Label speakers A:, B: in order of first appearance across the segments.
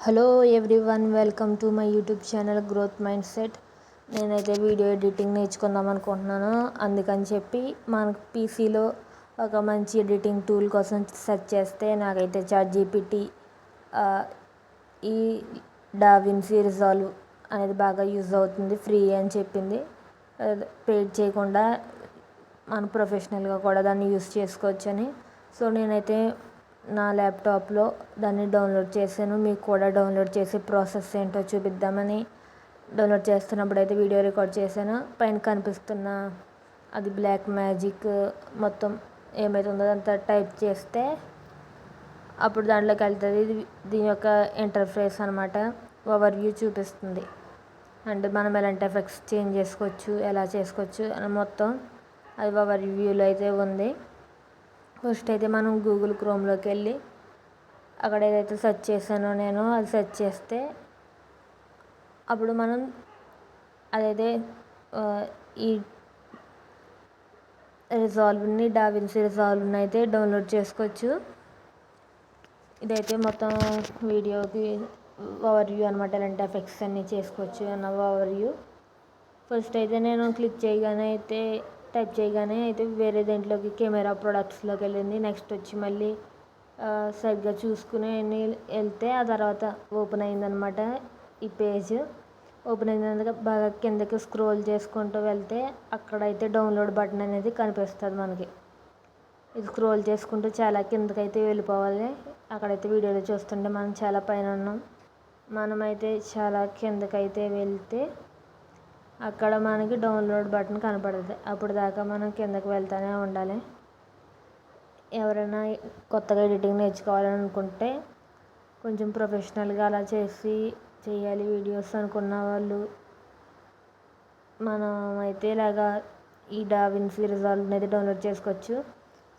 A: Hello everyone, welcome to my YouTube channel growth mind set. నేనైతే video editing నేర్చుకుందాం అనుకుంటున్నాను. అందుకని చెప్పి మనకు పీసీలో ఒక మంచి ఎడిటింగ్ టూల్ కోసం సెర్చ్ చేస్తే నాకైతే చాట్‌జీపీటీ ఈ డావిన్సీ రిజాల్వ్ అనేది బాగా యూజ్ అవుతుంది, ఫ్రీ అని చెప్పింది. పెయిడ్ చేయకుండా మన ప్రొఫెషనల్గా కూడా దాన్ని యూజ్ చేసుకోవచ్చని. సో నేనైతే నా ల్యాప్టాప్లో దాన్ని డౌన్లోడ్ చేశాను. మీకు కూడా డౌన్లోడ్ చేసే ప్రాసెస్ ఏంటో చూపిద్దామని డౌన్లోడ్ చేస్తున్నప్పుడు అయితే వీడియో రికార్డ్ చేశాను. పైన కనిపిస్తున్న అది బ్లాక్ మ్యాజిక్ మొత్తం ఏమైతుందో అంతా టైప్ చేస్తే అప్పుడు దాంట్లోకి వెళ్తుంది. దీని యొక్క ఇంటర్ఫేస్ అనమాట, ఓవర్ వ్యూ చూపిస్తుంది. అంటే మనం ఎలాంటి ఎఫెక్ట్స్ చేంజ్ చేసుకోవచ్చు, ఎలా చేసుకోవచ్చు అని మొత్తం అది ఓవర్ వ్యూలో అయితే ఉంది. ఫస్ట్ అయితే మనం గూగుల్ క్రోమ్లోకి వెళ్ళి అక్కడ ఏదైతే సెర్చ్ చేశానో నేను అది సెర్చ్ చేస్తే అప్పుడు మనం అదైతే ఈ రిజాల్వ్ని డావిన్సీ రిజాల్వ్ని అయితే డౌన్లోడ్ చేసుకోవచ్చు. ఇదైతే మొత్తం వీడియోకి ఓవర్ వ్యూ అనమాట, ఇలాంటి ఎఫెక్ట్స్ అన్నీ చేసుకోవచ్చు అన్న ఓవర్ వ్యూ. ఫస్ట్ అయితే నేను క్లిక్ చేయగానే అయితే టైప్ చేయగానే అయితే వేరే దేంట్లోకి కెమెరా ప్రొడక్ట్స్లోకి వెళ్ళింది. నెక్స్ట్ వచ్చి మళ్ళీ సరిగ్గా చూసుకుని వెళ్తే ఆ తర్వాత ఓపెన్ అయిందనమాట. ఈ పేజ్ ఓపెన్ అయినందుకు బాగా కిందకి స్క్రోల్ చేసుకుంటూ వెళ్తే అక్కడైతే డౌన్లోడ్ బటన్ అనేది కనిపిస్తుంది మనకి. ఇది స్క్రోల్ చేసుకుంటూ చాలా కిందకైతే వెళ్ళిపోవాలి. అక్కడైతే వీడియోలో చూస్తుంటే మనం చాలా పైన ఉన్నాం. మనమైతే చాలా కిందకైతే వెళ్తే అక్కడ మనకి డౌన్లోడ్ బటన్ కనపడుతుంది. అప్పుడు దాకా మనం కిందకి వెళ్తూనే ఉండాలి. ఎవరైనా కొత్తగా ఎడిటింగ్ నేర్చుకోవాలని అనుకుంటే కొంచెం ప్రొఫెషనల్గా అలా చేయాలి వీడియోస్ అనుకున్న వాళ్ళు మనం అయితే ఇలాగా ఈ డావిన్సీ రిజాల్వ్ అనేది డౌన్లోడ్ చేసుకోవచ్చు.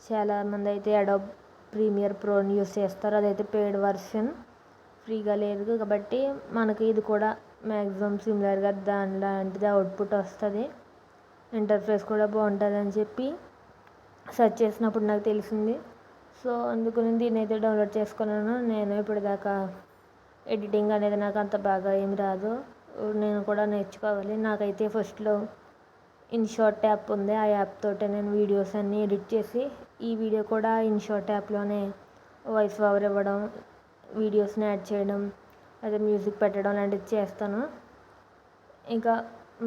A: చాలామంది అయితే అడోబ్ ప్రీమియర్ ప్రోని యూస్ చేస్తారు. అదైతే పెయిడ్ వర్షన్, ఫ్రీగా లేదు కాబట్టి మనకి ఇది కూడా మ్యాక్సిమం సిమిలర్గా దాని లాంటిది అవుట్పుట్ వస్తుంది. ఇంటర్ఫేస్ కూడా బాగుంటుంది అని చెప్పి సెర్చ్ చేసినప్పుడు నాకు తెలిసింది. సో అందుకని దీన్ని అయితే డౌన్లోడ్ చేసుకున్నాను. నేను ఇప్పటిదాకా ఎడిటింగ్ అనేది నాకు అంత బాగా ఏమి రాదు, నేను కూడా నేర్చుకోవాలి. నాకైతే ఫస్ట్లో ఇన్షాట్ యాప్ ఉంది, ఆ యాప్ తోటే నేను వీడియోస్ అన్నీ ఎడిట్ చేసి, ఈ వీడియో కూడా ఇన్షాట్ యాప్లోనే వాయిస్ ఓవర్ ఇవ్వడం, వీడియోస్ని యాడ్ చేయడం, అదే మ్యూజిక్ పెట్టడం లాంటిది చేస్తాను. ఇంకా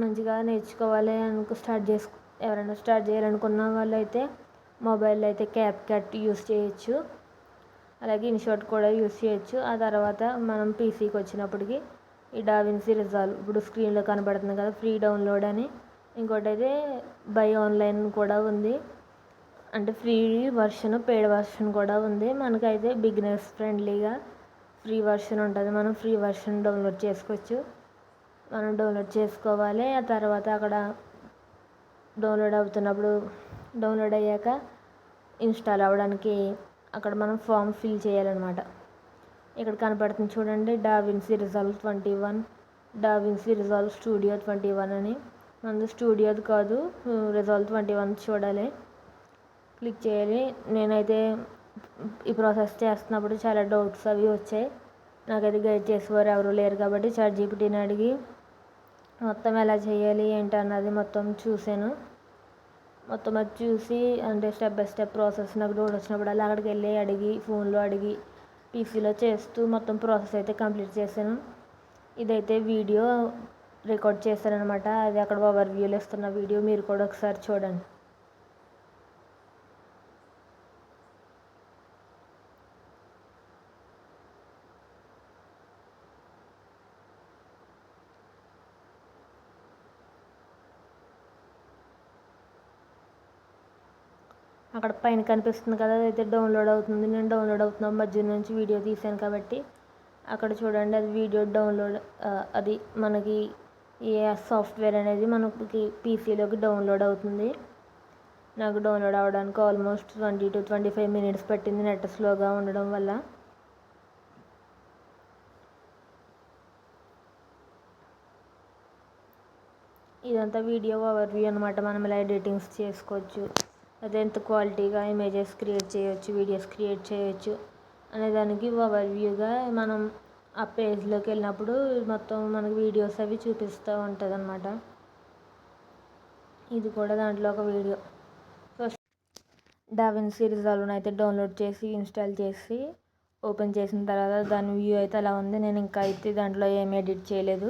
A: మంచిగా నేర్చుకోవాలి ఎవరైనా స్టార్ట్ చేయాలనుకున్న వాళ్ళు అయితే మొబైల్లో అయితే క్యాప్కట్ యూస్ చేయొచ్చు, అలాగే ఇన్షాట్ కూడా యూస్ చేయొచ్చు. ఆ తర్వాత మనం పీసీకి వచ్చినప్పటికి ఈ డావిన్సీ రిజాల్వ్ ఇప్పుడు స్క్రీన్లో కనబడుతుంది కదా, ఫ్రీ డౌన్లోడ్ అని. ఇంకోటి అయితే బై ఆన్లైన్ కూడా ఉంది, అంటే ఫ్రీ వర్షన్, పెయిడ్ వర్షన్ కూడా ఉంది. మనకైతే బిగినర్స్ ఫ్రెండ్లీగా ఫ్రీ వర్షన్ ఉంటుంది. మనం ఫ్రీ వర్షన్ డౌన్లోడ్ చేసుకోవచ్చు. మనం డౌన్లోడ్ చేసుకోవాలి. ఆ తర్వాత అక్కడ డౌన్లోడ్ అవుతున్నప్పుడు డౌన్లోడ్ అయ్యాక ఇన్స్టాల్ అవ్వడానికి అక్కడ మనం ఫామ్ ఫిల్ చేయాలన్నమాట. ఇక్కడ కనపడుతుంది చూడండి, DaVinci resolve 21, DaVinci resolve studio 21 అని. మనది స్టూడియోది కాదు, రిజాల్వ్ 21 చూడాలి, క్లిక్ చేయాలి. నేనైతే ఈ ప్రాసెస్ చేస్తున్నప్పుడు చాలా డౌట్స్ అవి వచ్చాయి. నాకైతే గైడ్ చేసేవారు ఎవరు లేరు కాబట్టి చాట్‌జీపీటీని అడిగి మొత్తం ఎలా చేయాలి ఏంటి అన్నది మొత్తం చూశాను. మొత్తం అది చూసి అంటే స్టెప్ బై స్టెప్ ప్రాసెస్ నాకు డౌట్ వచ్చినప్పుడల్లా అక్కడికి వెళ్ళి అడిగి, ఫోన్లో అడిగి, పీసీలో చేస్తూ మొత్తం ప్రాసెస్ అయితే కంప్లీట్ చేశాను. ఇదైతే వీడియో రికార్డ్ చేశానమాట, అది అక్కడ ఓవర్ వ్యూలో ఇస్తున్న వీడియో మీరు కూడా ఒకసారి చూడండి. అక్కడ పైన కనిపిస్తుంది కదా, అదైతే డౌన్లోడ్ అవుతుంది. నేను డౌన్లోడ్ అవుతున్న మధ్య నుంచి వీడియో తీశాను కాబట్టి అక్కడ చూడండి, అది వీడియో డౌన్లోడ్, అది మనకి ఏ సాఫ్ట్వేర్ అనేది మనకి పీసీలోకి డౌన్లోడ్ అవుతుంది. నాకు డౌన్లోడ్ అవ్వడానికి ఆల్మోస్ట్ 20 to 25 minutes పట్టింది, నెట్ స్లోగా ఉండడం వల్ల. ఇదంతా వీడియో ఓవర్ వ్యూ అనమాట. మనం ఇలా ఎడిటింగ్స్ చేసుకోవచ్చు, అదే ఎంత క్వాలిటీగా ఇమేజెస్ క్రియేట్ చేయొచ్చు, వీడియోస్ క్రియేట్ చేయొచ్చు అనే దానికి ఓవర్ వ్యూగా మనం ఆ పేజ్లోకి వెళ్ళినప్పుడు మొత్తం మనకి వీడియోస్ అవి చూపిస్తూ ఉంటుంది అన్నమాట. ఇది కూడా దాంట్లో ఒక వీడియో. ఫస్ట్ డావిన్సీ రిజాల్వ్ని అయితే డౌన్లోడ్ చేసి ఇన్స్టాల్ చేసి ఓపెన్ చేసిన తర్వాత దాని వ్యూ అయితే అలా ఉంది. నేను ఇంకా అయితే దాంట్లో ఏమి ఎడిట్ చేయలేదు.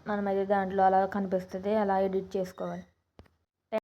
A: మనమైతే దాంట్లో అలా కనిపిస్తుంది, అలా ఎడిట్ చేసుకోవాలి.